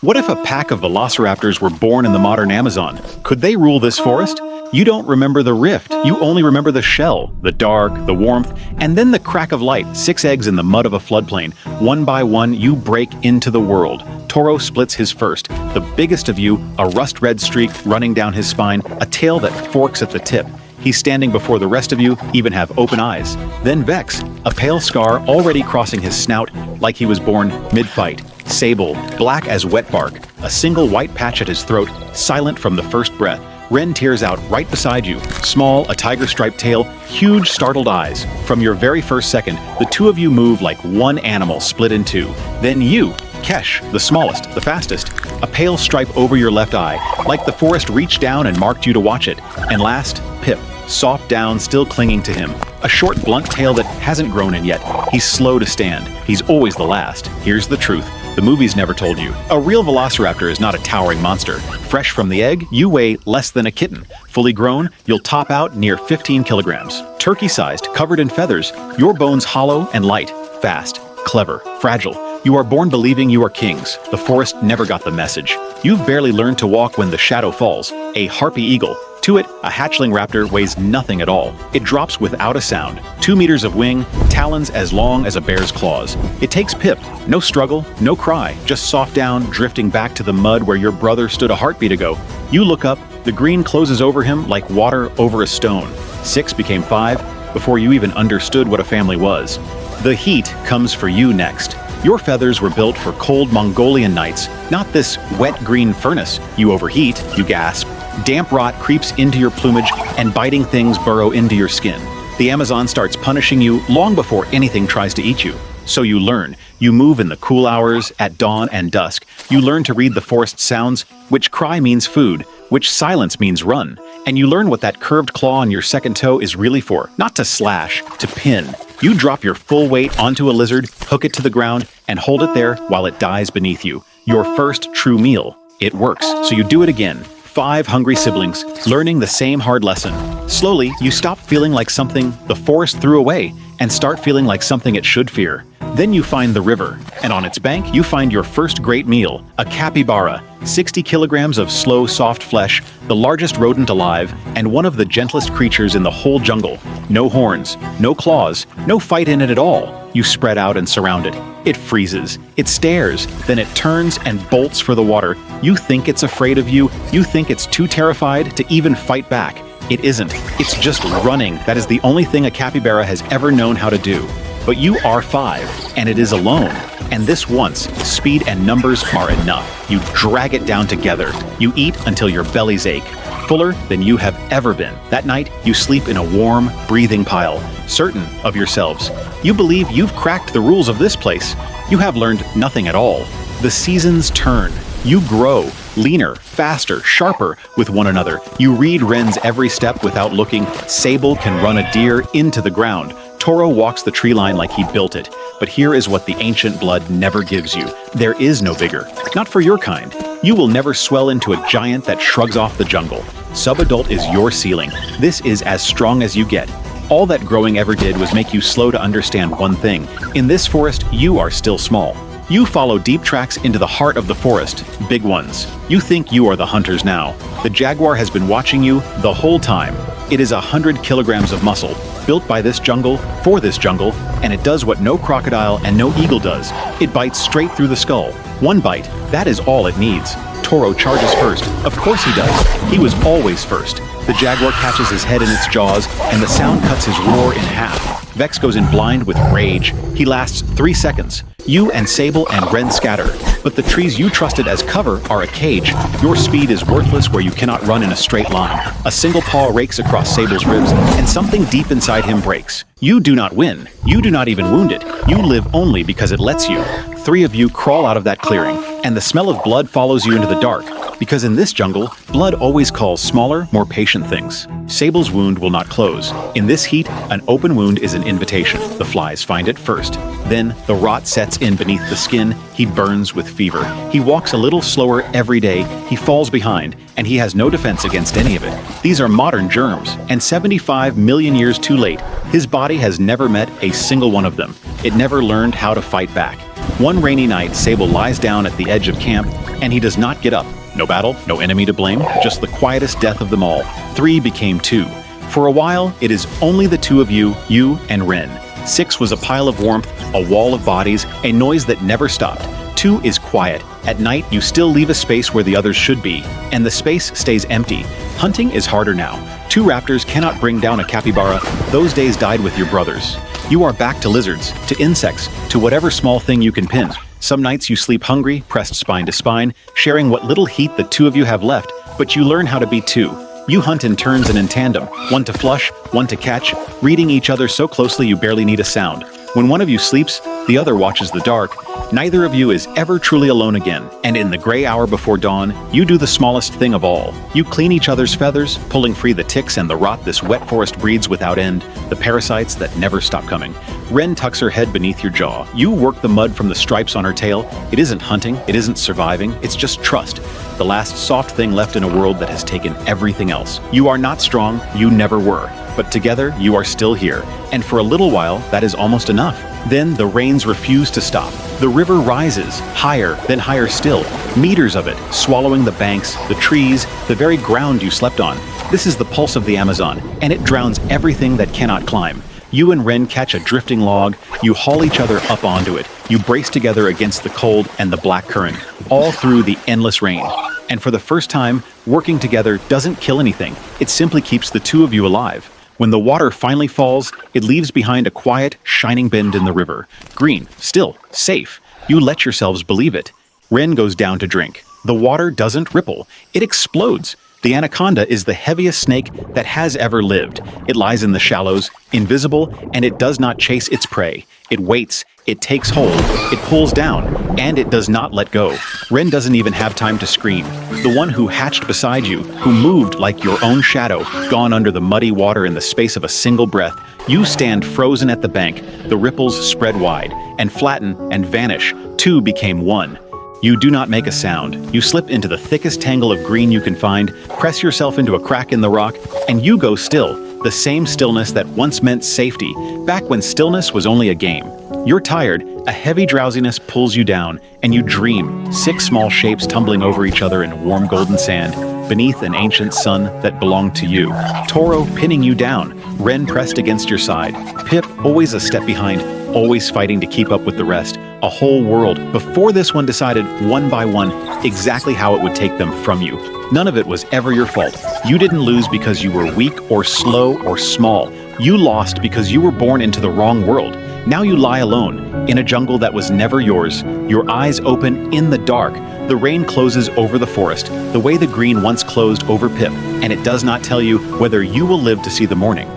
What if a pack of velociraptors were born in the modern Amazon? Could they rule this forest? You don't remember the rift. You only remember the shell, the dark, the warmth, and then the crack of light, 6 eggs in the mud of a floodplain. One by one, you break into the world. Toro splits his first, the biggest of you, a rust-red streak running down his spine, a tail that forks at the tip. He's standing before the rest of you, even have open eyes. Then Vex, a pale scar already crossing his snout like he was born mid-fight. Sable, black as wet bark, a single white patch at his throat, silent from the first breath. Ren tears out right beside you, small, a tiger-striped tail, huge startled eyes. From your very first second, the two of you move like one animal split in two. Then you, Kesh, the smallest, the fastest, a pale stripe over your left eye, like the forest reached down and marked you to watch it. And last, Pip, soft down, still clinging to him. A short, blunt tail that hasn't grown in yet. He's slow to stand. He's always the last. Here's the truth. The movies never told you. A real velociraptor is not a towering monster. Fresh from the egg, you weigh less than a kitten. Fully grown, you'll top out near 15 kilograms. Turkey-sized, covered in feathers, your bones hollow and light, fast, clever, fragile. You are born believing you are kings. The forest never got the message. You've barely learned to walk when the shadow falls. A harpy eagle. To it, a hatchling raptor weighs nothing at all. It drops without a sound. 2 meters of wing, talons as long as a bear's claws. It takes Pip. No struggle, no cry, just soft down, drifting back to the mud where your brother stood a heartbeat ago. You look up, the green closes over him like water over a stone. 6 became 5 before you even understood what a family was. The heat comes for you next. Your feathers were built for cold Mongolian nights, not this wet green furnace. You overheat, you gasp. Damp rot creeps into your plumage and biting things burrow into your skin. The Amazon starts punishing you long before anything tries to eat you. So you learn. You move in the cool hours, at dawn and dusk. You learn to read the forest sounds, which cry means food, which silence means run. And you learn what that curved claw on your second toe is really for, not to slash, to pin. You drop your full weight onto a lizard, hook it to the ground, and hold it there while it dies beneath you. Your first true meal. It works, so you do it again. 5 hungry siblings, learning the same hard lesson. Slowly, you stop feeling like something the forest threw away and start feeling like something it should fear. Then you find the river, and on its bank you find your first great meal, a capybara, 60 kilograms of slow, soft flesh, the largest rodent alive, and one of the gentlest creatures in the whole jungle. No horns, no claws, no fight in it at all. You spread out and surround it. It freezes, it stares, then it turns and bolts for the water. You think it's afraid of you, you think it's too terrified to even fight back. It isn't, it's just running. That is the only thing a capybara has ever known how to do. But you are 5, and it is alone. And this once, speed and numbers are enough. You drag it down together. You eat until your bellies ache. Fuller than you have ever been. That night, you sleep in a warm, breathing pile, certain of yourselves. You believe you've cracked the rules of this place. You have learned nothing at all. The seasons turn. You grow, leaner, faster, sharper with one another. You read Ren's every step without looking. Sable can run a deer into the ground. Toro walks the tree line like he built it. But here is what the ancient blood never gives you. There is no vigor. Not for your kind. You will never swell into a giant that shrugs off the jungle. Subadult is your ceiling. This is as strong as you get. All that growing ever did was make you slow to understand one thing. In this forest, you are still small. You follow deep tracks into the heart of the forest, big ones. You think you are the hunters now. The jaguar has been watching you the whole time. It is 100 kilograms of muscle, built by this jungle, for this jungle, and it does what no crocodile and no eagle does. It bites straight through the skull. One bite, that is all it needs. Toro charges first. Of course he does. He was always first. The jaguar catches his head in its jaws, and the sound cuts his roar in half. Vex goes in blind with rage. He lasts 3 seconds. You and Sable and Ren scatter, but the trees you trusted as cover are a cage. Your speed is worthless where you cannot run in a straight line. A single paw rakes across Sable's ribs, and something deep inside him breaks. You do not win. You do not even wound it. You live only because it lets you. 3 of you crawl out of that clearing, and the smell of blood follows you into the dark. Because in this jungle, blood always calls smaller, more patient things. Sable's wound will not close. In this heat, an open wound is an invitation. The flies find it first. Then, the rot sets in beneath the skin. He burns with fever. He walks a little slower every day. He falls behind, and he has no defense against any of it. These are modern germs, and 75 million years too late, his body has never met a single one of them. It never learned how to fight back. One rainy night, Sable lies down at the edge of camp, and he does not get up. No battle, no enemy to blame, just the quietest death of them all. 3 became 2. For a while, it is only the two of you and Ren. 6 was a pile of warmth, a wall of bodies, a noise that never stopped. 2 is quiet. At night, you still leave a space where the others should be, and the space stays empty. Hunting is harder now. 2 raptors cannot bring down a capybara. Those days died with your brothers. You are back to lizards, to insects, to whatever small thing you can pin. Some nights you sleep hungry, pressed spine to spine, sharing what little heat the two of you have left, but you learn how to be 2. You hunt in turns and in tandem, one to flush, one to catch, reading each other so closely you barely need a sound. When one of you sleeps, the other watches the dark. Neither of you is ever truly alone again, and in the gray hour before dawn, you do the smallest thing of all. You clean each other's feathers, pulling free the ticks and the rot this wet forest breeds without end, the parasites that never stop coming. Ren tucks her head beneath your jaw. You work the mud from the stripes on her tail. It isn't hunting, it isn't surviving, it's just trust. The last soft thing left in a world that has taken everything else. You are not strong, you never were. But together, you are still here. And for a little while, that is almost enough. Then the rains refuse to stop. The river rises, higher, then higher still. Meters of it, swallowing the banks, the trees, the very ground you slept on. This is the pulse of the Amazon, and it drowns everything that cannot climb. You and Ren catch a drifting log, you haul each other up onto it. You brace together against the cold and the black current, all through the endless rain. And for the first time, working together doesn't kill anything. It simply keeps the two of you alive. When the water finally falls, it leaves behind a quiet, shining bend in the river. Green, still, safe. You let yourselves believe it. Ren goes down to drink. The water doesn't ripple. It explodes. The anaconda is the heaviest snake that has ever lived. It lies in the shallows, invisible, and it does not chase its prey. It waits, it takes hold, it pulls down, and it does not let go. Ren doesn't even have time to scream. The one who hatched beside you, who moved like your own shadow, gone under the muddy water in the space of a single breath. You stand frozen at the bank. The ripples spread wide, and flatten, and vanish. 2 became 1. You do not make a sound. You slip into the thickest tangle of green you can find, press yourself into a crack in the rock, and you go still. The same stillness that once meant safety, back when stillness was only a game. You're tired, a heavy drowsiness pulls you down, and you dream, 6 small shapes tumbling over each other in warm golden sand, beneath an ancient sun that belonged to you. Toro pinning you down, Ren pressed against your side, Pip always a step behind, always fighting to keep up with the rest. A whole world, before this one decided, one by one, exactly how it would take them from you. None of it was ever your fault. You didn't lose because you were weak or slow or small. You lost because you were born into the wrong world. Now you lie alone, in a jungle that was never yours, your eyes open in the dark. The rain closes over the forest, the way the green once closed over Pip, and it does not tell you whether you will live to see the morning.